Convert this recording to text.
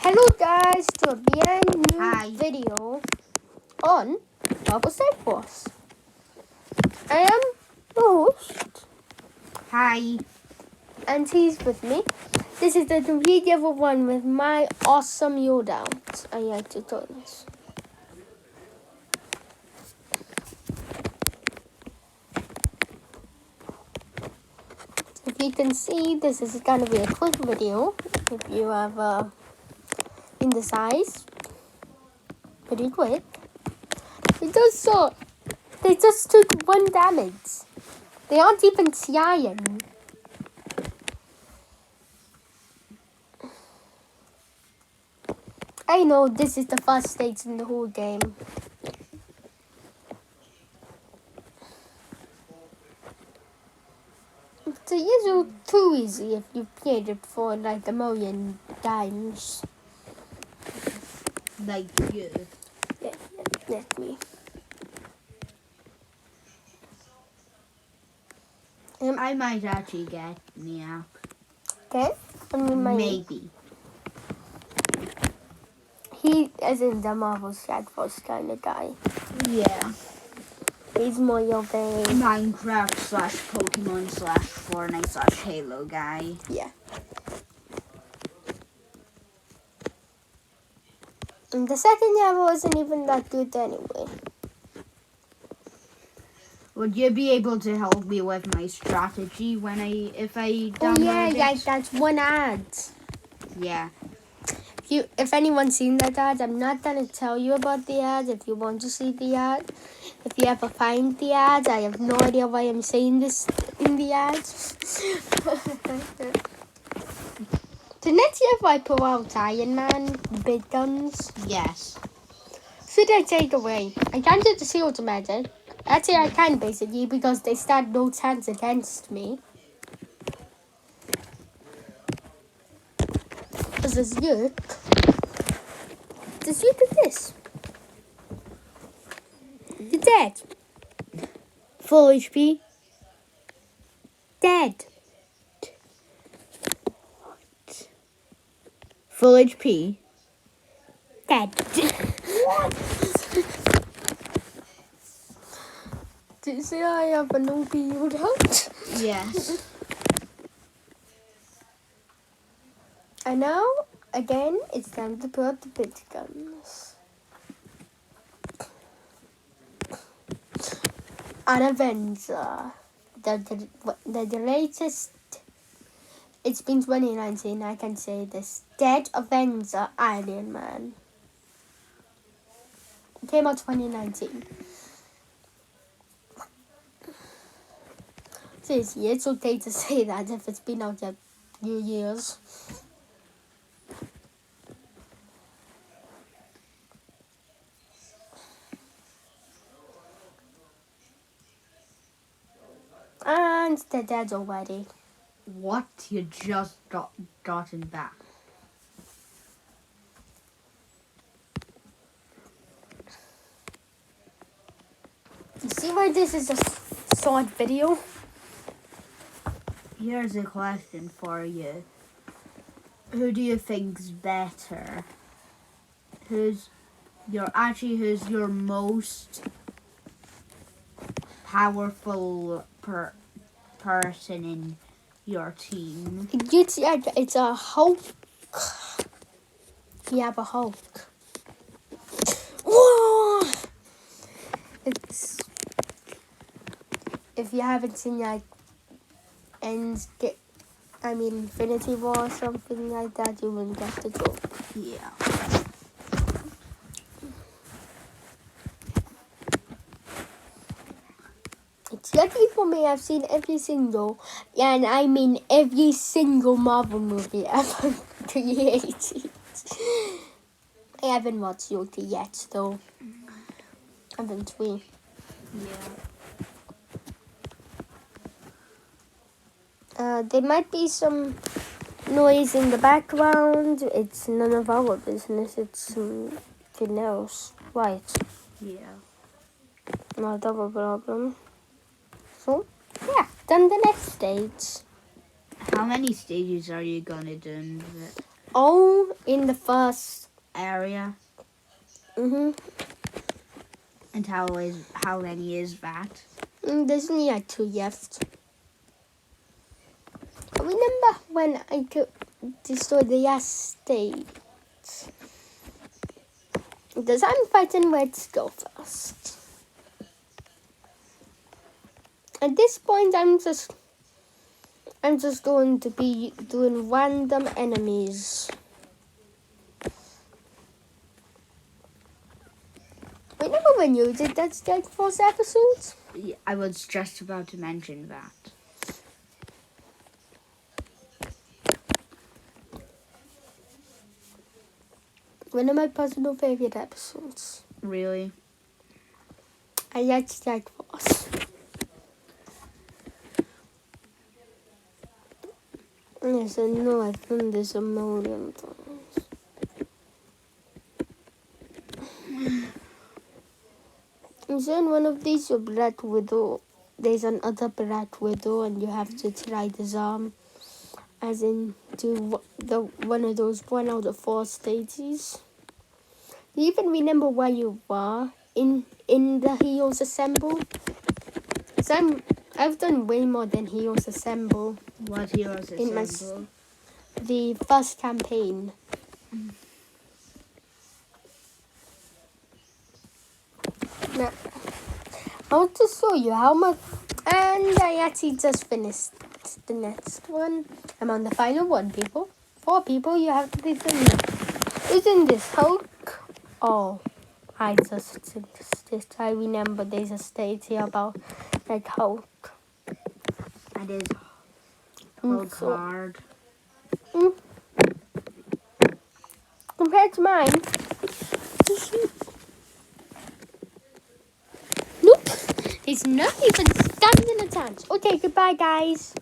Hello guys to a brand new Hi. video on Marvel Side Force. I am the host Hi. and he's with me. This is the complete level 1 with my awesome loadout. I like to do this. If you can see, this is going to be a quick video. If you have indecisive, pretty quick. It does so. They just took 1 damage. They aren't even trying. I know this is the first stage in the whole game. So it's usually too easy if you played it for like a million times. Like you. Yeah, that's me. I might actually get the app. Okay? I mean, Maybe. he isn't the Marvel Side Force kind of guy. Yeah. He's more your vein. Minecraft / Pokemon / Fortnite / Halo guy. Yeah. And the second level isn't even that good anyway. Would you be able to help me with my strategy if I download Oh yeah, it? yeah, that's 1 ad. Yeah. If anyone's seen that ad, I'm not gonna tell you about the ad. If you want to see the ad, if you ever find the ad, I have no idea why I'm saying this in the ad. The next year, if I pull out Iron Man, big guns, Yes. should I take away? I can't do the shield magic. Actually, I can basically because they stand no chance against me. Because there's Yurk. There's Yurk at this. You're dead. Full HP. Dead. Full HP. Dead. What? Did you say I have an OP loadout? Yes. And now, again, it's time to put up the big guns. An Avenger. The latest. It's been 2019, I can say this. Dead Avenger Iron Man. It came out 2019. Seriously, it's okay to say that if it's been out a few years. And they're dead already. What? You just gotten back. You see why this is a short video? Here's a question for you. Who do you think's better? Who's your most powerful person in your team? It's a Hulk. You have a Hulk. Whoa! It's if you haven't seen like Infinity War or something like that, you will get the joke. Yeah. It's lucky for me I've seen every single Marvel movie ever created. I haven't watched Loki yet though. Haven't we? Yeah. There might be some noise in the background. It's none of our business. It's something else. Right. Yeah. Not our problem. So, yeah. Then the next stage. How many stages are you gonna do? Oh, in the first. area. Mm-hmm. And how many is that? There's only like 2 left. I remember when I could destroy the estate. Because I'm fighting Red Skull first. At this point, I'm just going to be doing random enemies. Remember when you did that Strike Force episode? Yeah, I was just about to mention that. One of my personal favorite episodes. Really? I like Strike Force. Yes, I know I've done this a million times. And then one of these, your Black Widow. There's another Black Widow, and you have to try this as in do one of those 1 out of 4 stages. Do you even remember where you were in the Heroes Assemble? So I've done way more than Heroes Assemble. What heroes In my assemble? The first campaign. Now, I want to show you how much, and I actually just finished the next one. I'm on the final one, people. 4 people, you have to be finished. Isn't this Hulk? Oh, I just finished it. I remember there's a stage here about like Hulk. That is Hulk hard. Compared to mine. Nope. It's not even standing a chance. Okay, goodbye, guys.